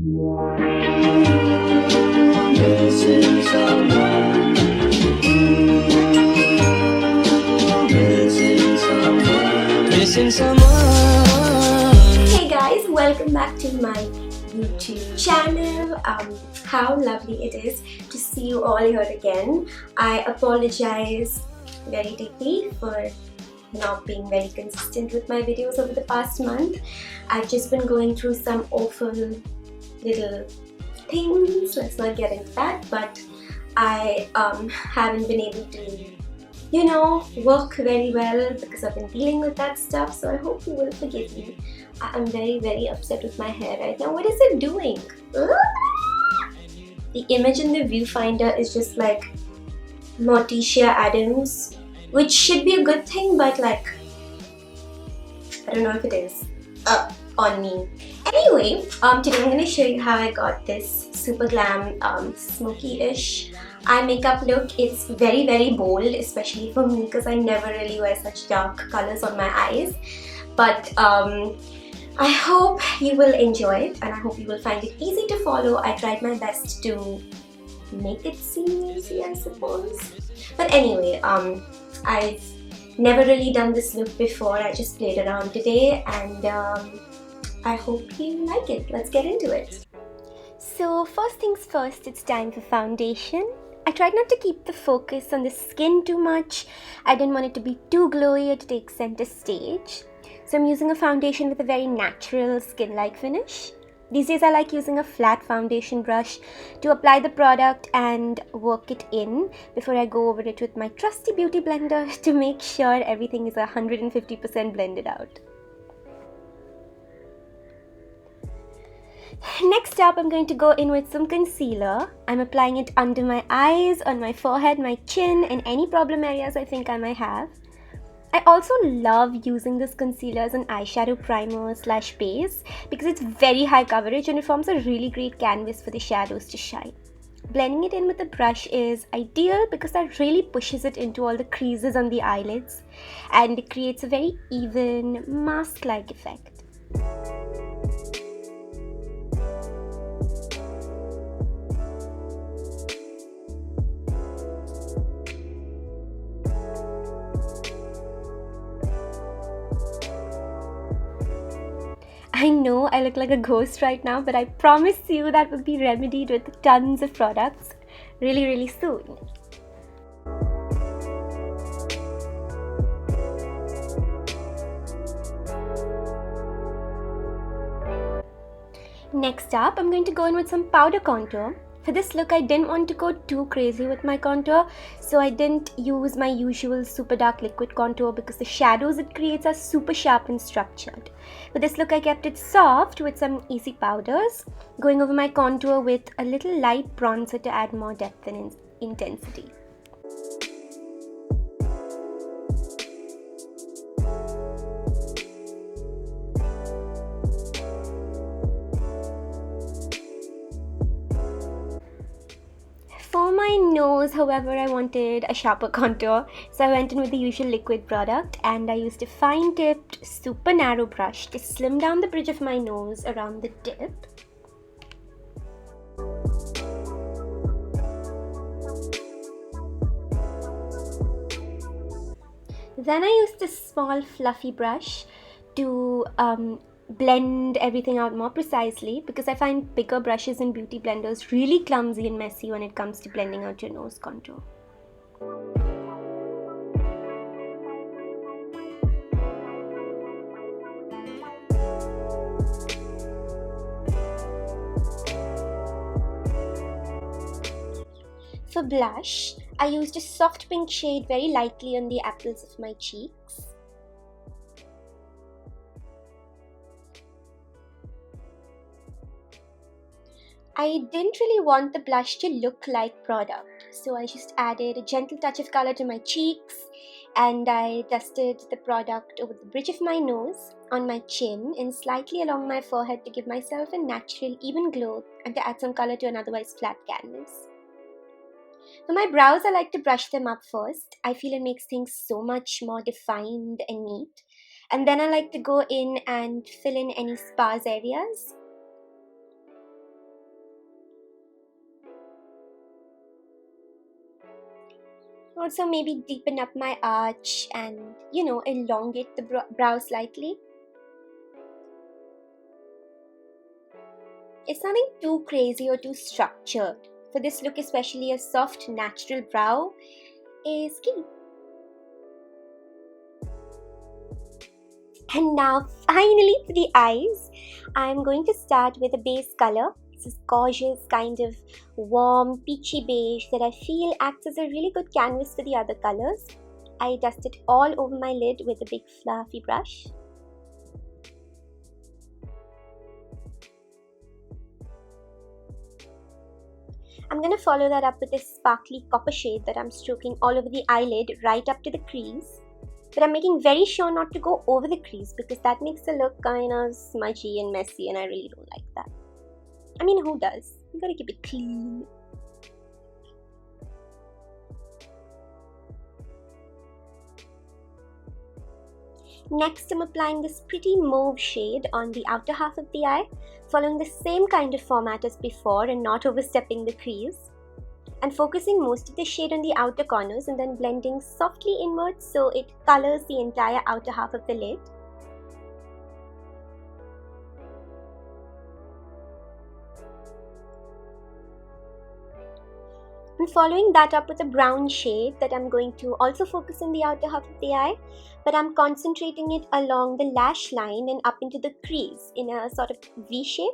Missing someone. Missing someone. Missing someone. Hey guys, welcome back to my YouTube channel. How lovely it is to see you all here again. I apologize very deeply for not being very consistent with my videos over the past month. I've just been going through some awful little things. Let's not get into that, but I haven't been able to work very well because I've been dealing with that stuff, so I hope you will forgive me. I'm very upset with my hair right now. What is it doing? The image in the viewfinder is just like Morticia Adams, which should be a good thing, but like, I don't know if it is on me. Anyway, today I'm going to show you how I got this super glam smoky-ish eye makeup look. It's very bold, especially for me because I never really wear such dark colors on my eyes. But I hope you will enjoy it and I hope you will find it easy to follow. I tried my best to make it seem easy, I suppose. But anyway, I've never really done this look before. I just played around today and I hope you like it. Let's get into it. So first things first, it's time for foundation. I tried not to keep the focus on the skin too much. I didn't want it to be too glowy or to take center stage. So I'm using a foundation with a very natural skin-like finish. These days I like using a flat foundation brush to apply the product and work it in before I go over it with my trusty beauty blender to make sure everything is 150% blended out. Next up, I'm going to go in with some concealer. I'm applying it under my eyes, on my forehead, my chin, and any problem areas I think I might have. I also love using this concealer as an eyeshadow primer / base because it's very high coverage and it forms a really great canvas for the shadows to shine. Blending it in with a brush is ideal because that really pushes it into all the creases on the eyelids and it creates a very even mask-like effect. I know I look like a ghost right now, but I promise you that will be remedied with tons of products really soon. Next up, I'm going to go in with some powder contour. For this look, I didn't want to go too crazy with my contour, so I didn't use my usual super dark liquid contour because the shadows it creates are super sharp and structured. For this look, I kept it soft with some easy powders, going over my contour with a little light bronzer to add more depth and intensity. For my nose, however, I wanted a sharper contour, so I went in with the usual liquid product and I used a fine-tipped, super narrow brush to slim down the bridge of my nose around the tip. Then I used a small fluffy brush to blend everything out more precisely because I find bigger brushes and beauty blenders really clumsy and messy when it comes to blending out your nose contour. For blush, I used a soft pink shade very lightly on the apples of my cheeks. I didn't really want the blush to look like product, so I just added a gentle touch of color to my cheeks and I dusted the product over the bridge of my nose, on my chin and slightly along my forehead to give myself a natural even glow and to add some color to an otherwise flat canvas. For my brows, I like to brush them up first. I feel it makes things so much more defined and neat. And then I like to go in and fill in any sparse areas. Also maybe deepen up my arch and, elongate the brow slightly. It's nothing too crazy or too structured. For this look especially, a soft natural brow is key. And now finally for the eyes, I'm going to start with a base color. This is gorgeous kind of warm peachy beige that I feel acts as a really good canvas for the other colors. I dust it all over my lid with a big fluffy brush. I'm going to follow that up with this sparkly copper shade that I'm stroking all over the eyelid right up to the crease. But I'm making very sure not to go over the crease because that makes the look kind of smudgy and messy and I really don't like that. I mean, who does? You gotta keep it clean. Next, I'm applying this pretty mauve shade on the outer half of the eye, following the same kind of format as before and not overstepping the crease. And focusing most of the shade on the outer corners and then blending softly inwards so it colors the entire outer half of the lid. I'm following that up with a brown shade that I'm going to also focus on the outer half of the eye, but I'm concentrating it along the lash line and up into the crease in a sort of V shape.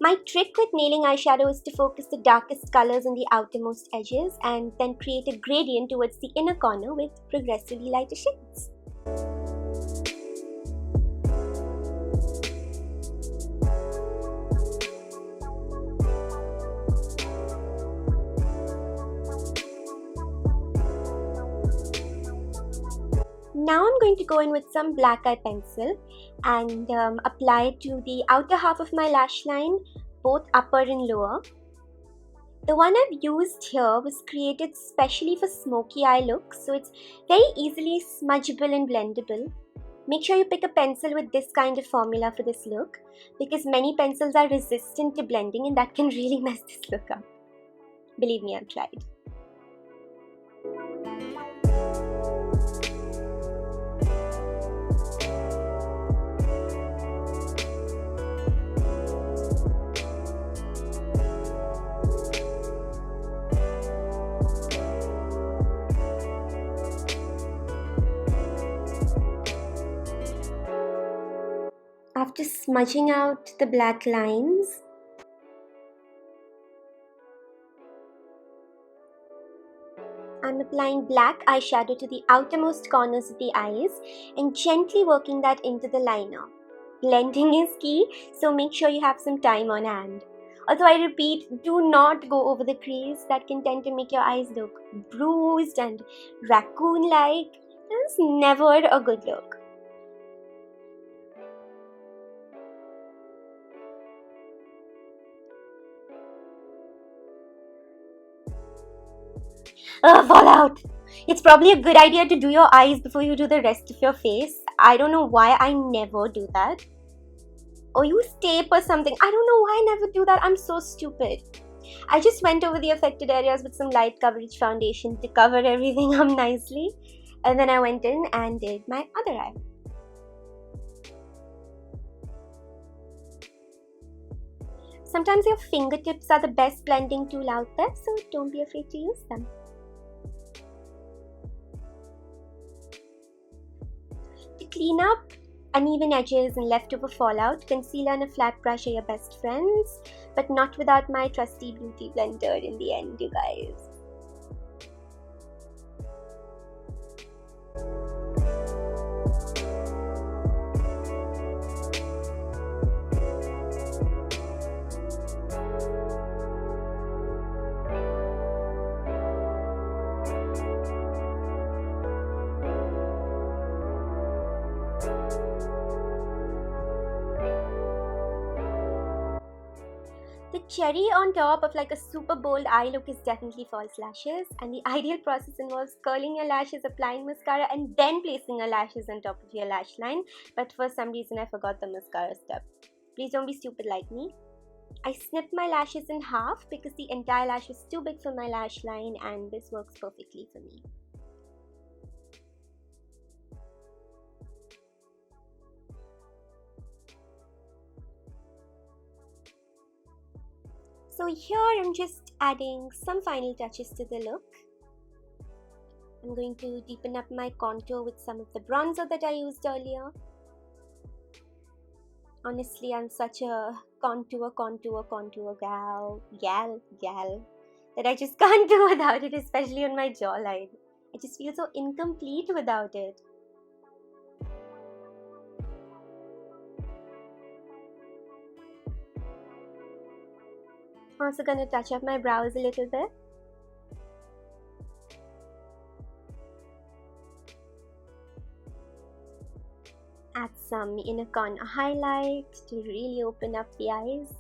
My trick with nailing eyeshadow is to focus the darkest colors on the outermost edges and then create a gradient towards the inner corner with progressively lighter shades. Now I'm going to go in with some black eye pencil and apply it to the outer half of my lash line, both upper and lower. The one I've used here was created specially for smoky eye looks, so it's very easily smudgeable and blendable. Make sure you pick a pencil with this kind of formula for this look because many pencils are resistant to blending and that can really mess this look up. Believe me, I've tried. After smudging out the black lines, I'm applying black eyeshadow to the outermost corners of the eyes and gently working that into the liner. Blending is key, so make sure you have some time on hand. Also, I repeat, do not go over the crease. That can tend to make your eyes look bruised and raccoon-like. That's never a good look. Fallout! It's probably a good idea to do your eyes before you do the rest of your face. I don't know why I never do that. Or use tape or something. I don't know why I never do that. I'm so stupid. I just went over the affected areas with some light coverage foundation to cover everything up nicely. And then I went in and did my other eye. Sometimes your fingertips are the best blending tool out there, so don't be afraid to use them. To clean up uneven edges and leftover fallout, concealer and a flat brush are your best friends, but not without my trusty beauty blender in the end, you guys. The cherry on top of like a super bold eye look is definitely false lashes, and the ideal process involves curling your lashes, applying mascara, and then placing your lashes on top of your lash line. But for some reason I forgot the mascara step. Please don't be stupid like me. I snipped my lashes in half because the entire lash was too big for my lash line, and this works perfectly for me. So here I'm just adding some final touches to the look. I'm going to deepen up my contour with some of the bronzer that I used earlier. Honestly, I'm such a contour gal that I just can't do without it, especially on my jawline. I just feel so incomplete without it. Also gonna touch up my brows a little bit. Add some inner corner highlight to really open up the eyes.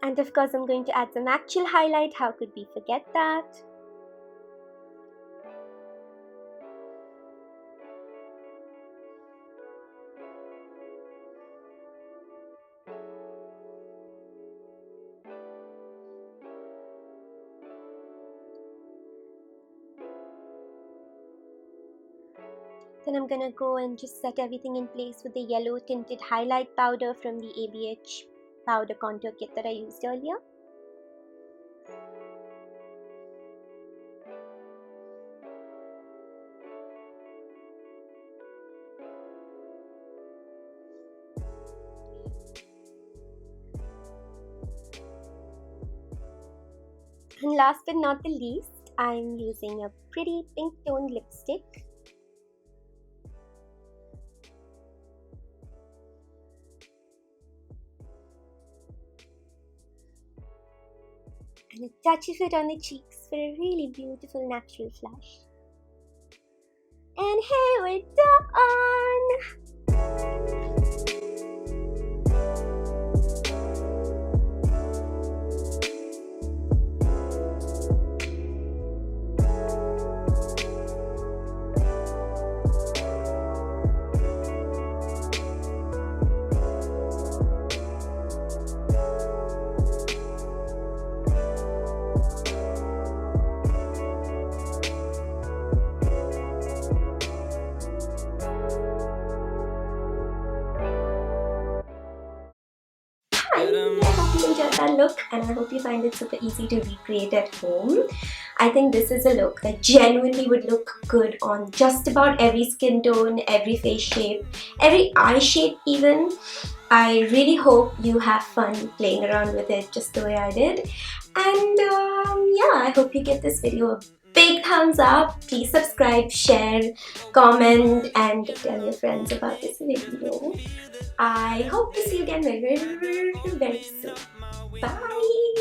And of course, I'm going to add some actual highlight. How could we forget that? Then I'm gonna go and just set everything in place with the yellow tinted highlight powder from the ABH powder contour kit that I used earlier. And last but not the least, I'm using a pretty pink toned lipstick. And it touches it on the cheeks for a really beautiful natural flush. And hey, we're done! I hope you enjoyed that look, and I hope you find it super easy to recreate at home. I think this is a look that genuinely would look good on just about every skin tone, every face shape, every eye shape even. I really hope you have fun playing around with it just the way I did. And yeah, I hope you give this video a big thumbs up. Please subscribe, share, comment, and tell your friends about this video. I hope to see you again very, very, very soon. Bye!